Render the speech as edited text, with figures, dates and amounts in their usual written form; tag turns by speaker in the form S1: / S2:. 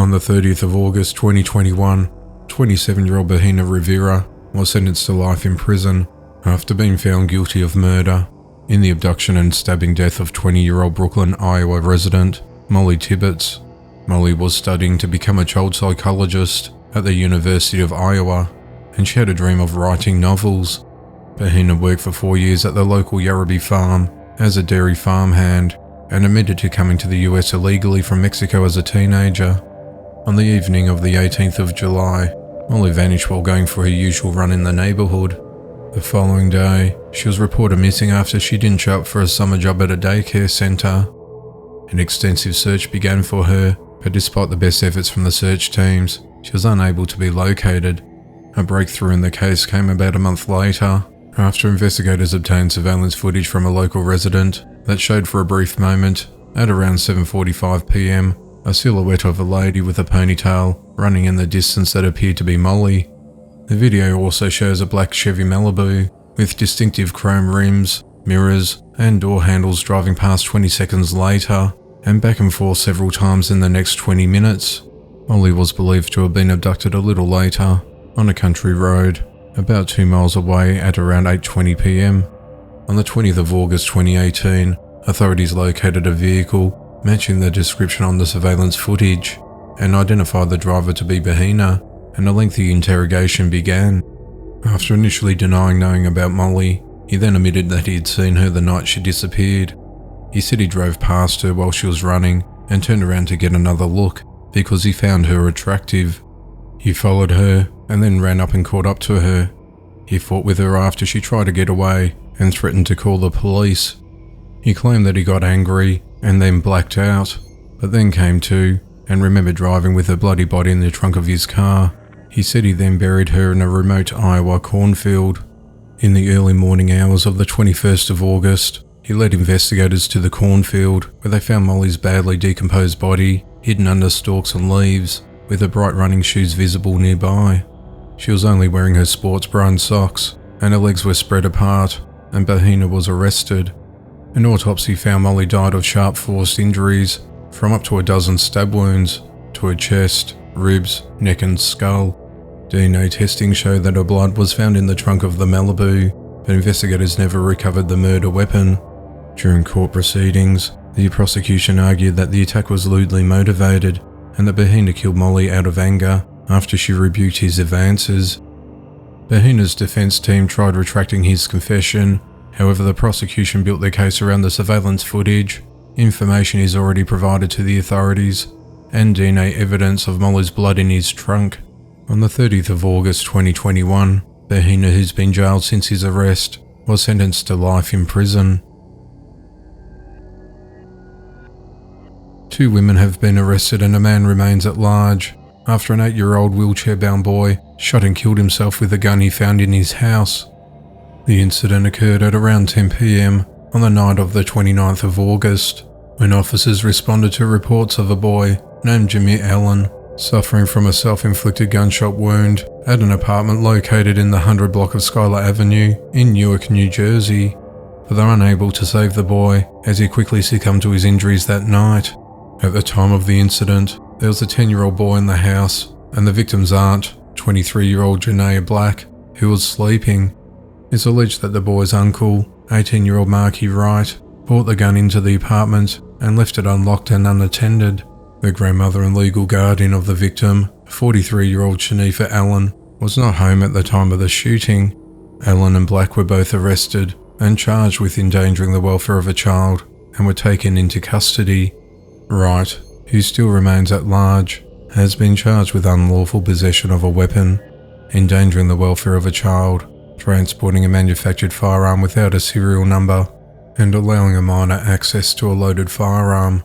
S1: On the 30th of August 2021, 27-year-old Bahina Rivera was sentenced to life in prison after being found guilty of murder in the abduction and stabbing death of 20-year-old Brooklyn, Iowa resident Molly Tibbetts. Molly was studying to become a child psychologist at the University of Iowa, and she had a dream of writing novels. Bahina worked for 4 years at the local Yarrabee farm as a dairy farmhand and admitted to coming to the US illegally from Mexico as a teenager. On the evening of the 18th of July, Molly vanished while going for her usual run in the neighbourhood. The following day, she was reported missing after she didn't show up for a summer job at a daycare centre. An extensive search began for her, but despite the best efforts from the search teams, she was unable to be located. A breakthrough in the case came about a month later, after investigators obtained surveillance footage from a local resident that showed for a brief moment, at around 7:45 p.m, a silhouette of a lady with a ponytail running in the distance that appeared to be Molly. The video also shows a black Chevy Malibu with distinctive chrome rims, mirrors, and door handles driving past 20 seconds later and back and forth several times in the next 20 minutes. Molly was believed to have been abducted a little later on a country road about 2 miles away at around 8:20 p.m. On the 20th of August 2018, authorities located a vehicle matching the description on the surveillance footage and identified the driver to be Bahina, and a lengthy interrogation began. After initially denying knowing about Molly, he then admitted that he had seen her the night she disappeared. He said he drove past her while she was running and turned around to get another look because he found her attractive. He followed her and then ran up and caught up to her. He fought with her after she tried to get away and threatened to call the police. He claimed that he got angry and then blacked out, but then came to and remembered driving with her bloody body in the trunk of his car. He said he then buried her in a remote Iowa cornfield. In the early morning hours of the 21st of August, he led investigators to the cornfield where they found Molly's badly decomposed body hidden under stalks and leaves, with her bright running shoes visible nearby. She was only wearing her sports bra and socks, and her legs were spread apart, and Bahina was arrested. An autopsy found Molly died of sharp force injuries from up to a dozen stab wounds to her chest, ribs, neck and skull. DNA testing showed that her blood was found in the trunk of the Malibu, but investigators never recovered the murder weapon. During court proceedings, the prosecution argued that the attack was lewdly motivated and that Bahina killed Molly out of anger after she rebuked his advances. Bahina's defense team tried retracting his confession. However, the prosecution built their case around the surveillance footage, information he's already provided to the authorities, and DNA evidence of Molly's blood in his trunk. On the 30th of August 2021, Bahina, who's been jailed since his arrest, was sentenced to life in prison. 2 women have been arrested and a man remains at large after an 8-year-old wheelchair-bound boy shot and killed himself with a gun he found in his house. The incident occurred at around 10 p.m. on the night of the 29th of August, when officers responded to reports of a boy named Jameer Allen suffering from a self-inflicted gunshot wound at an apartment located in the 100 block of Schuyler Avenue in Newark, New Jersey, but they were unable to save the boy as he quickly succumbed to his injuries that night. At the time of the incident, there was a 10-year-old boy in the house and the victim's aunt, 23-year-old Janaea Black, who was sleeping. It's alleged that the boy's uncle, 18-year-old Marky Wright, brought the gun into the apartment and left it unlocked and unattended. The grandmother and legal guardian of the victim, 43-year-old Shanifa Allen, was not home at the time of the shooting. Allen and Black were both arrested and charged with endangering the welfare of a child and were taken into custody. Wright, who still remains at large, has been charged with unlawful possession of a weapon, endangering the welfare of a child, transporting a manufactured firearm without a serial number, and allowing a minor access to a loaded firearm.